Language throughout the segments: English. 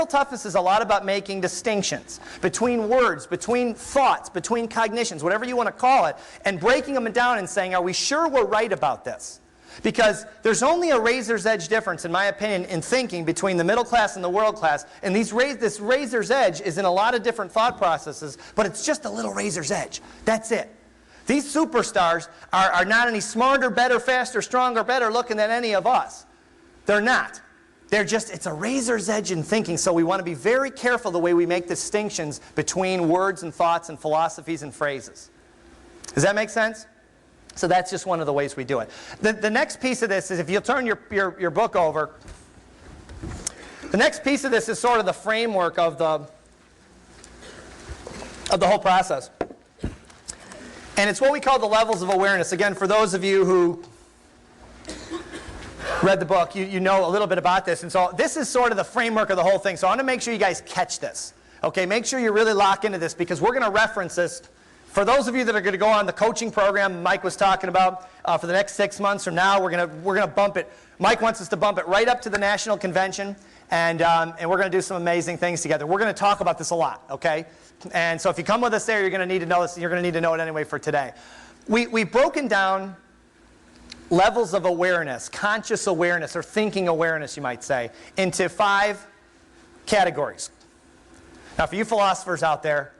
mental toughness is a lot about making distinctions between words, between thoughts, between cognitions, whatever you want to call it, and breaking them down and saying, are we sure we're right about this? Because there's only a razor's edge difference, in my opinion, in thinking between the middle class and the world class. And this razor's edge is in a lot of different thought processes, but it's just a little razor's edge. That's it. These superstars are not any smarter, better, faster, stronger, better looking than any of us. They're not. They're just, it's a razor's edge in thinking, so we want to be very careful the way we make distinctions between words and thoughts and philosophies and phrases. Does that make sense? So that's just one of the ways we do it. The next piece of this is, if you'll turn your book over, the next piece of this is sort of the framework of the whole process. And it's what we call the levels of awareness. Again, for those of you who read the book, you know a little bit about this. And so this is sort of the framework of the whole thing. So I want to make sure you guys catch this. Okay, make sure you really lock into this, because we're going to reference this. For those of you that are going to go on the coaching program Mike was talking about for the next 6 months from now, we're going to bump it. Mike wants us to bump it right up to the national convention, and we're going to do some amazing things together. We're going to talk about this a lot, okay? And so if you come with us there, you're going to need to know this. You're going to need to know it anyway for today. We've broken down levels of awareness, conscious awareness, or thinking awareness, you might say, into 5 categories. Now, for you philosophers out there,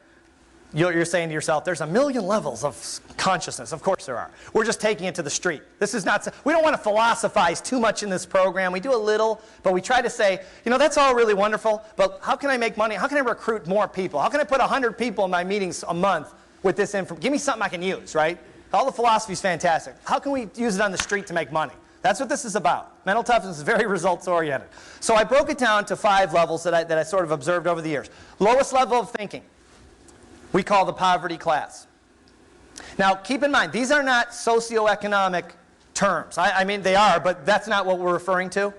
you're saying to yourself, there's a million levels of consciousness. Of course there are. We're just taking it to the street. This is not, we don't want to philosophize too much in this program. We do a little, but we try to say, you know, that's all really wonderful, but how can I make money? How can I recruit more people? How can I put 100 people in my meetings a month with this information? Give me something I can use, right? All the philosophy is fantastic. How can we use it on the street to make money? That's what this is about. Mental toughness is very results-oriented. So I broke it down to 5 levels that I sort of observed over the years. Lowest level of thinking, we call the poverty class. Now, keep in mind, these are not socioeconomic terms. I mean, they are, but that's not what we're referring to.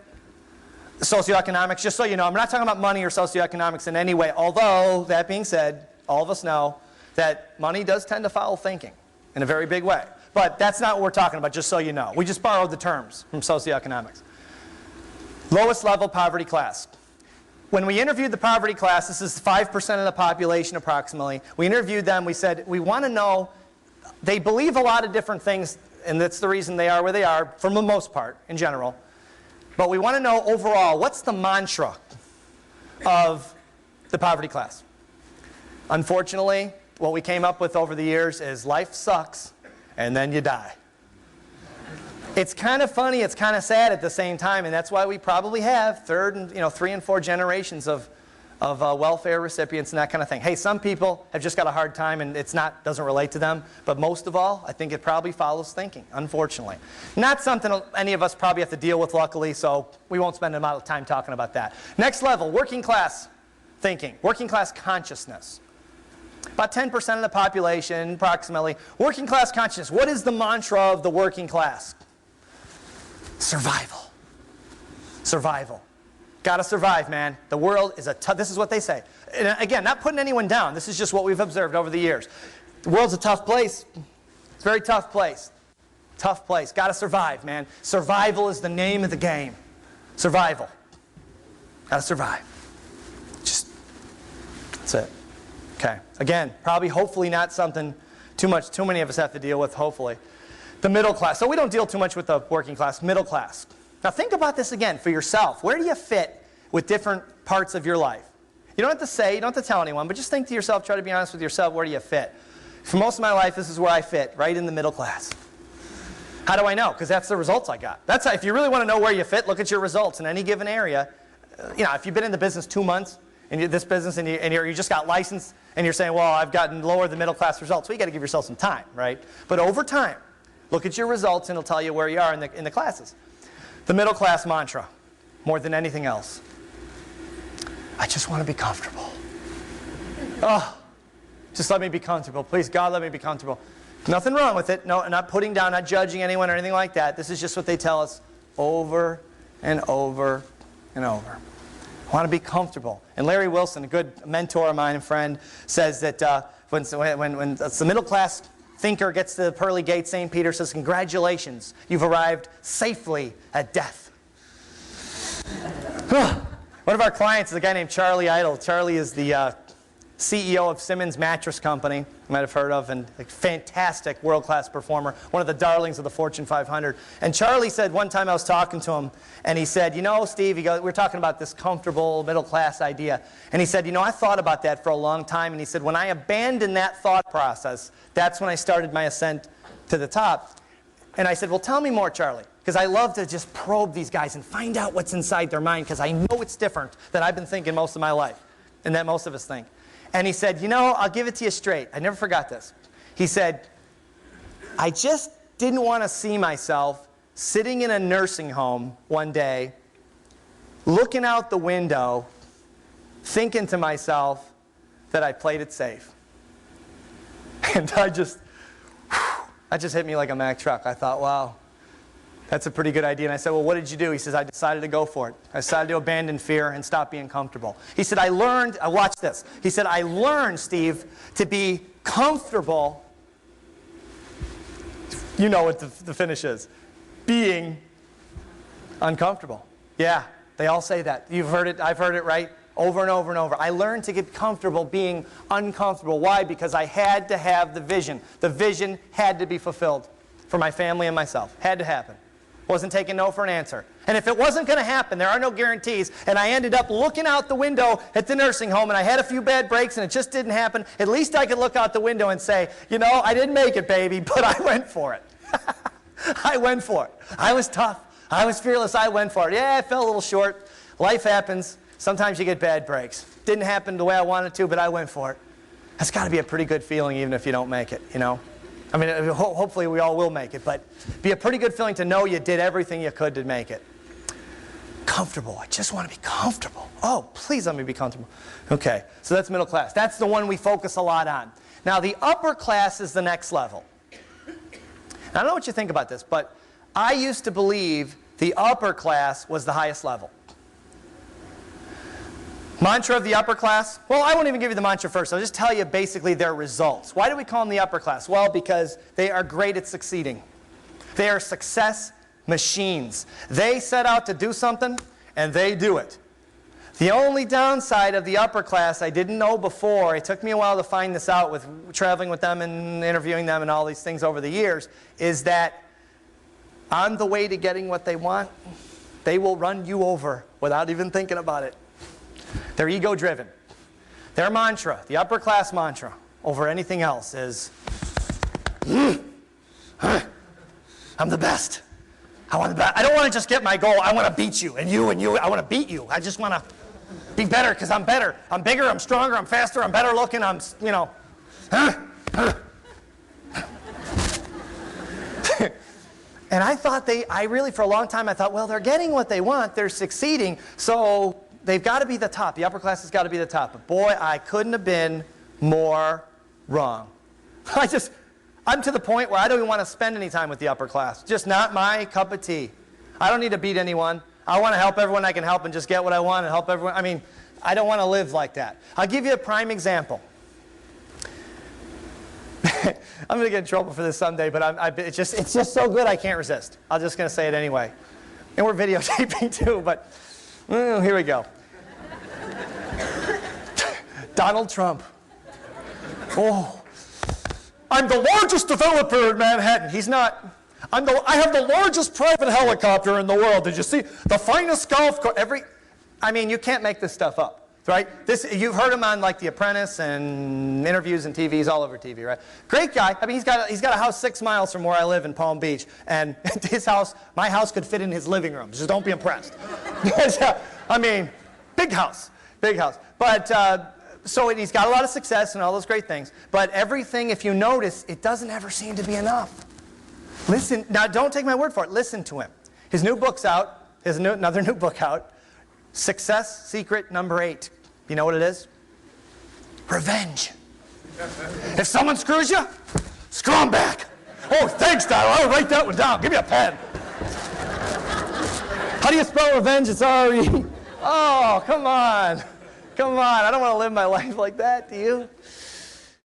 Socioeconomics, just so you know, I'm not talking about money or socioeconomics in any way, although, that being said, all of us know that money does tend to follow thinking in a very big way. But that's not what we're talking about, just so you know. We just borrowed the terms from socioeconomics. Lowest level poverty class. When we interviewed the poverty class, this is 5% of the population approximately. We interviewed them. We said, we want to know, they believe a lot of different things, and that's the reason they are where they are, for the most part, in general. But we want to know overall, what's the mantra of the poverty class? Unfortunately, what we came up with over the years is life sucks, and then you die. It's kind of funny, it's kind of sad at the same time, and that's why we probably have 3 and 4 generations of welfare recipients and that kind of thing. Hey, some people have just got a hard time and doesn't relate to them, but most of all, I think it probably follows thinking, unfortunately. Not something any of us probably have to deal with, luckily, so we won't spend a lot of time talking about that. Next level, working class thinking, working class consciousness. About 10% of the population, approximately. Working class consciousness. What is the mantra of the working class? Survival. Survival. Got to survive, man. The world is this is what they say. And again, not putting anyone down. This is just what we've observed over the years. The world's a tough place. It's a very tough place. Tough place. Got to survive, man. Survival is the name of the game. Survival. Got to survive. That's it. Okay. Again, probably, hopefully not something too many of us have to deal with, hopefully. The middle class. So we don't deal too much with the working class. Middle class. Now think about this again for yourself. Where do you fit with different parts of your life? You don't have to say, you don't have to tell anyone, but just think to yourself, try to be honest with yourself, where do you fit? For most of my life, this is where I fit, right in the middle class. How do I know? Because that's the results I got. That's how, if you really want to know where you fit, look at your results in any given area. If you've been in the business 2 months, in this business, and you just got licensed, and you're saying, well, I've gotten lower than middle class results. Well, you got to give yourself some time, right? But over time, look at your results, and it'll tell you where you are in the classes. The middle class mantra, more than anything else. I just want to be comfortable. Oh, just let me be comfortable. Please, God, let me be comfortable. Nothing wrong with it. No, I'm not putting down, not judging anyone or anything like that. This is just what they tell us over and over and over. I want to be comfortable. And Larry Wilson, a good mentor of mine and friend, says that when the middle class thinker gets to the pearly gates, St. Peter says, congratulations, you've arrived safely at death. One of our clients is a guy named Charlie Idle. Charlie is the CEO of Simmons Mattress Company, you might have heard of, and a fantastic world-class performer, one of the darlings of the Fortune 500. And Charlie said one time I was talking to him, and he said, you know, Steve, we were talking about this comfortable middle-class idea. And he said, you know, I thought about that for a long time. And he said, when I abandoned that thought process, that's when I started my ascent to the top. And I said, well, tell me more, Charlie, because I love to just probe these guys and find out what's inside their mind, because I know it's different than I've been thinking most of my life, and that most of us think. And he said, you know, I'll give it to you straight. I never forgot this. He said, I just didn't want to see myself sitting in a nursing home one day, looking out the window, thinking to myself that I played it safe. And that just hit me like a Mack truck. I thought, wow, that's a pretty good idea. And I said, well, what did you do? He says, I decided to go for it. I decided to abandon fear and stop being comfortable. He said, I learned, watch this. He said, I learned, Steve, to be comfortable. You know what the finish is. Being uncomfortable. Yeah, they all say that. You've heard it, I've heard it, right? Over and over and over. I learned to get comfortable being uncomfortable. Why? Because I had to have the vision. The vision had to be fulfilled for my family and myself. Had to happen. Wasn't taking no for an answer. And if it wasn't going to happen, there are no guarantees, and I ended up looking out the window at the nursing home, and I had a few bad breaks, and it just didn't happen, at least I could look out the window and say, you know, I didn't make it, baby, but I went for it. I went for it. I was tough. I was fearless. I went for it. Yeah, I fell a little short. Life happens. Sometimes you get bad breaks. Didn't happen the way I wanted to, but I went for it. That's got to be a pretty good feeling even if you don't make it, you know. I mean, hopefully we all will make it, but be a pretty good feeling to know you did everything you could to make it. Comfortable. I just want to be comfortable. Oh, please let me be comfortable. Okay, so that's middle class. That's the one we focus a lot on. Now, the upper class is the next level. I don't know what you think about this, but I used to believe the upper class was the highest level. Mantra of the upper class? Well, I won't even give you the mantra first. I'll just tell you basically their results. Why do we call them the upper class? Well, because they are great at succeeding. They are success machines. They set out to do something, and they do it. The only downside of the upper class I didn't know before, it took me a while to find this out with traveling with them and interviewing them and all these things over the years, is that on the way to getting what they want, they will run you over without even thinking about it. They're ego-driven. Their mantra, the upper class mantra, over anything else is, I'm the best. I want the best. I don't want to just get my goal. I want to beat you, and you, and you. I want to beat you. I just want to be better because I'm better. I'm bigger, I'm stronger, I'm faster, I'm better looking, I'm, you know. And I thought I really, for a long time, I thought, well, they're getting what they want. They're succeeding, so they've got to be the top. The upper class has got to be the top. But boy, I couldn't have been more wrong. I'm to the point where I don't even want to spend any time with the upper class. Just not my cup of tea. I don't need to beat anyone. I want to help everyone I can help and just get what I want and help everyone. I mean, I don't want to live like that. I'll give you a prime example. I'm going to get in trouble for this someday, but it's just so good I can't resist. I'm just going to say it anyway. And we're videotaping too, but here we go. Donald Trump. Oh, I'm the largest developer in Manhattan. He's not. I have the largest private helicopter in the world. Did you see? The finest golf course. I mean, you can't make this stuff up, right? You've heard him on like The Apprentice and interviews and TVs all over TV, right? Great guy. I mean, he's got a house 6 miles from where I live in Palm Beach, and my house could fit in his living room. Just don't be impressed. I mean, big house. But so he's got a lot of success and all those great things. But everything, if you notice, it doesn't ever seem to be enough. Listen, now don't take my word for it. Listen to him. His new book's out. There's another new book out. Success Secret number 8. You know what it is? Revenge. If someone screws you, screw them back. Oh, thanks, Tyler. I'll write that one down. Give me a pen. How do you spell revenge? It's R-E. Oh, come on. Come on. I don't want to live my life like that, do you?